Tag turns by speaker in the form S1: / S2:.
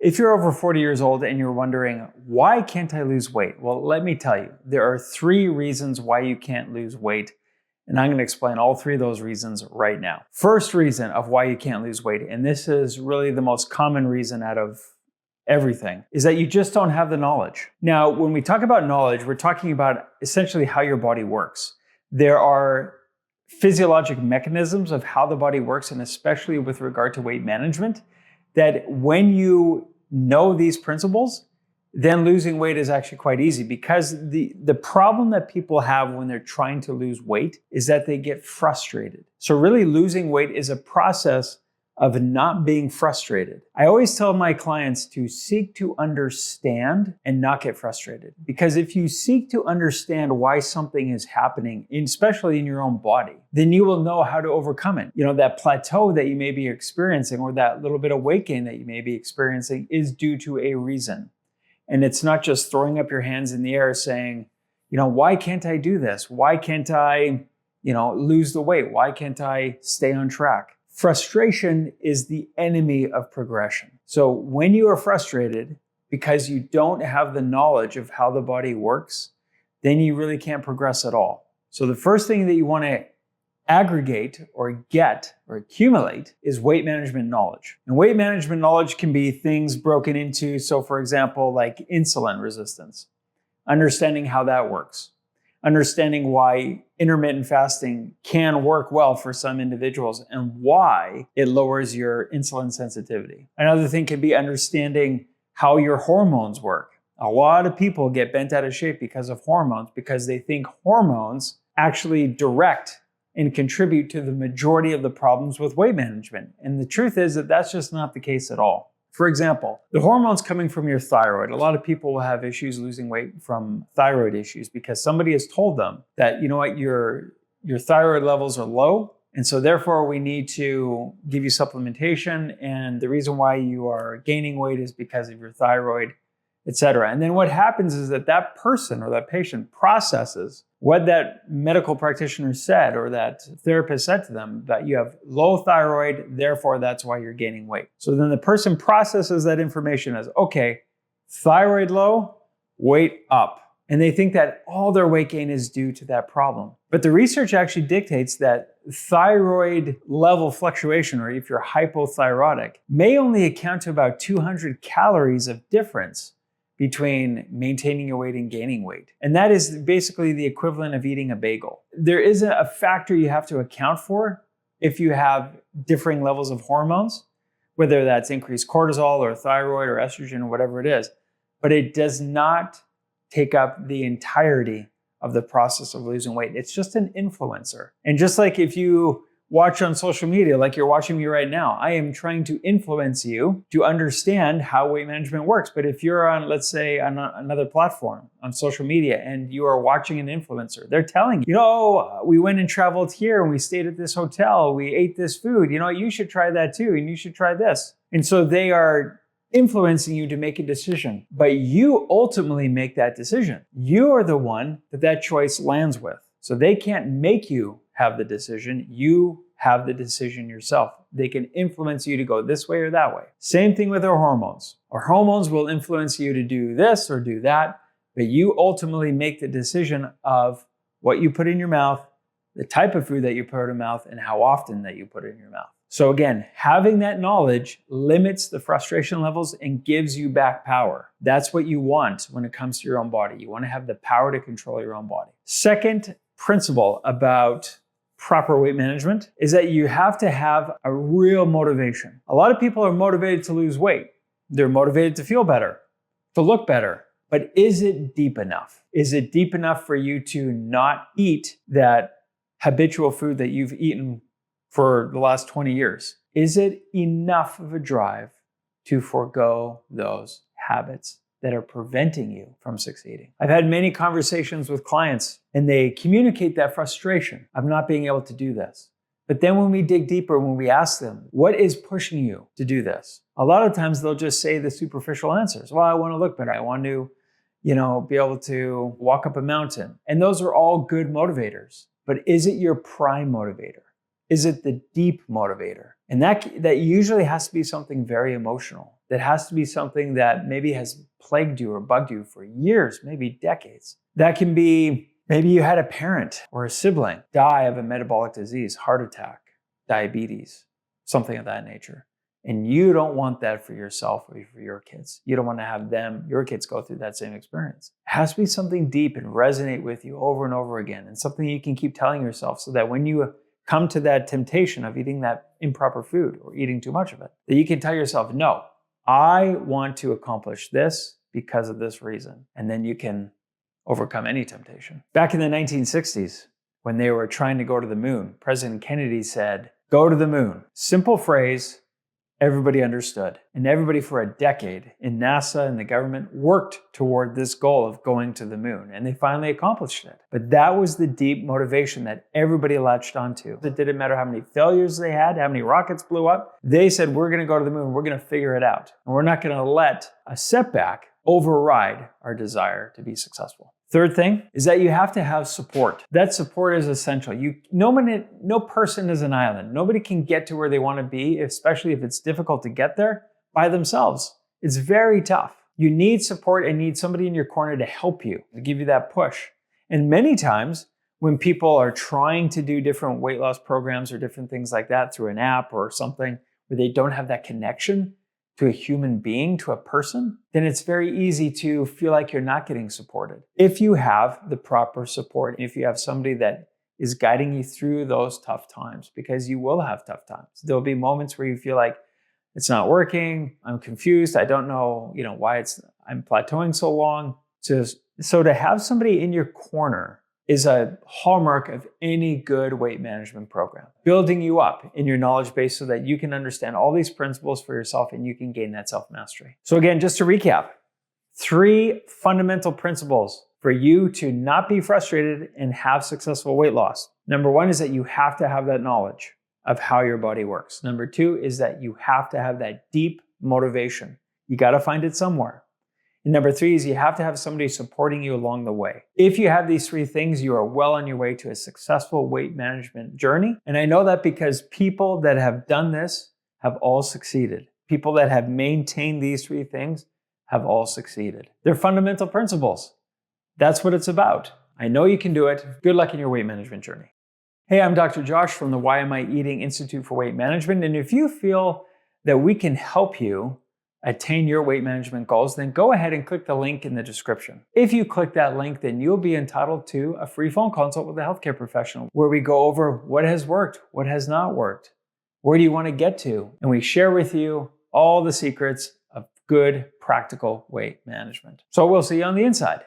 S1: If you're over 40 years old and you're wondering, why can't I lose weight? Well, let me tell you, there are 3 reasons why you can't lose weight. And I'm going to explain all 3 of those reasons right now. First reason of why you can't lose weight, and this is really the most common reason out of everything, is that you just don't have the knowledge. Now, when we talk about knowledge, we're talking about essentially how your body works. There are physiologic mechanisms of how the body works, and especially with regard to weight management, that when you know these principles, then losing weight is actually quite easy, because the problem that people have when they're trying to lose weight is that they get frustrated. So really, losing weight is a process of not being frustrated. I always tell my clients to seek to understand and not get frustrated. Because if you seek to understand why something is happening, especially in your own body, then you will know how to overcome it. You know, that plateau that you may be experiencing, or that little bit of weight gain that you may be experiencing, is due to a reason. And it's not just throwing up your hands in the air saying, you know, why can't I do this? Why can't I, lose the weight? Why can't I stay on track? Frustration is the enemy of progression. So when you are frustrated because you don't have the knowledge of how the body works, then you really can't progress at all. So the first thing that you want to aggregate or get or accumulate is weight management knowledge. And weight management knowledge can be things broken into, so for example, like insulin resistance, understanding how that works, understanding why intermittent fasting can work well for some individuals and why it lowers your insulin sensitivity. Another thing can be understanding how your hormones work. A lot of people get bent out of shape because of hormones, because they think hormones actually direct and contribute to the majority of the problems with weight management. And the truth is that that's just not the case at all. For example, the hormones coming from your thyroid. A lot of people will have issues losing weight from thyroid issues because somebody has told them that, you know what, your thyroid levels are low, and so therefore we need to give you supplementation, and the reason why you are gaining weight is because of your thyroid, etc. And then what happens is that that person or that patient processes what that medical practitioner said or that therapist said to them, that you have low thyroid, therefore that's why you're gaining weight. So then the person processes that information as, okay, thyroid low, weight up. And they think that all their weight gain is due to that problem. But the research actually dictates that thyroid level fluctuation, or if you're hypothyroidic, may only account to about 200 calories of difference between maintaining your weight and gaining weight. And that is basically the equivalent of eating a bagel. There is a factor you have to account for if you have differing levels of hormones, whether that's increased cortisol or thyroid or estrogen or whatever it is, but it does not take up the entirety of the process of losing weight. It's just an influencer. And just like if you watch on social media, like you're watching me right now, I am trying to influence you to understand how weight management works. But if you're on, let's say, on another platform on social media and you are watching an influencer, they're telling you, we went and traveled here and we stayed at this hotel, we ate this food, you should try that too, and you should try this. And so they are influencing you to make a decision, but you ultimately make that decision. You are the one that choice lands with. So they can't make you have the decision. You have the decision yourself. They can influence you to go this way or that way. Same thing with our hormones. Our hormones will influence you to do this or do that, but you ultimately make the decision of what you put in your mouth, the type of food that you put in your mouth, and how often that you put it in your mouth. So again, having that knowledge limits the frustration levels and gives you back power. That's what you want when it comes to your own body. You want to have the power to control your own body. Second principle about proper weight management is that you have to have a real motivation. A lot of people are motivated to lose weight. They're motivated to feel better, to look better. But is it deep enough? Is it deep enough for you to not eat that habitual food that you've eaten for the last 20 years? Is it enough of a drive to forego those habits that are preventing you from succeeding? I've had many conversations with clients and they communicate that frustration of not being able to do this. But then when we dig deeper, when we ask them, what is pushing you to do this? A lot of times they'll just say the superficial answers. Well, I want to look better. I want to, be able to walk up a mountain. And those are all good motivators. But is it your prime motivator? Is it the deep motivator? And that usually has to be something very emotional That has to be something that maybe has plagued you or bugged you for years, maybe decades. That can be maybe you had a parent or a sibling die of a metabolic disease, heart attack, diabetes, something of that nature. And you don't want that for yourself or for your kids. You don't want to have your kids go through that same experience. It has to be something deep and resonate with you over and over again, and something you can keep telling yourself so that when you come to that temptation of eating that improper food or eating too much of it, that you can tell yourself, no, I want to accomplish this because of this reason. And then you can overcome any temptation. Back in the 1960s, when they were trying to go to the moon, President Kennedy said, "Go to the moon." Simple phrase, everybody understood. And everybody for a decade in NASA and the government worked toward this goal of going to the moon. And they finally accomplished it. But that was the deep motivation that everybody latched onto. It didn't matter how many failures they had, how many rockets blew up. They said, we're going to go to the moon. We're going to figure it out. And we're not going to let a setback override our desire to be successful. Third thing is that you have to have support. That support is essential. No person is an island. Nobody can get to where they want to be, especially if it's difficult to get there by themselves. It's very tough. You need support and need somebody in your corner to help you, to give you that push. And many times when people are trying to do different weight loss programs or different things like that through an app or something where they don't have that connection to a human being, to a person, then it's very easy to feel like you're not getting supported. If you have the proper support, if you have somebody that is guiding you through those tough times, because you will have tough times. There'll be moments where you feel like it's not working, I'm confused, I don't know, why I'm plateauing so long. So to have somebody in your corner is a hallmark of any good weight management program. Building you up in your knowledge base so that you can understand all these principles for yourself and you can gain that self-mastery. So again, just to recap, 3 fundamental principles for you to not be frustrated and have successful weight loss. Number 1 is that you have to have that knowledge of how your body works. Number 2 is that you have to have that deep motivation. You got to find it somewhere. And number 3 is you have to have somebody supporting you along the way. If you have these 3 things, you are well on your way to a successful weight management journey. And I know that because people that have done this have all succeeded. People that have maintained these 3 things have all succeeded. They're fundamental principles. That's what it's about. I know you can do it. Good luck in your weight management journey. Hey, I'm Dr. Josh from the Why Am I Eating Institute for Weight Management. And if you feel that we can help you attain your weight management goals, then go ahead and click the link in the description. If you click that link, then you'll be entitled to a free phone consult with a healthcare professional where we go over what has worked, what has not worked, where do you want to get to, and we share with you all the secrets of good, practical weight management. So we'll see you on the inside.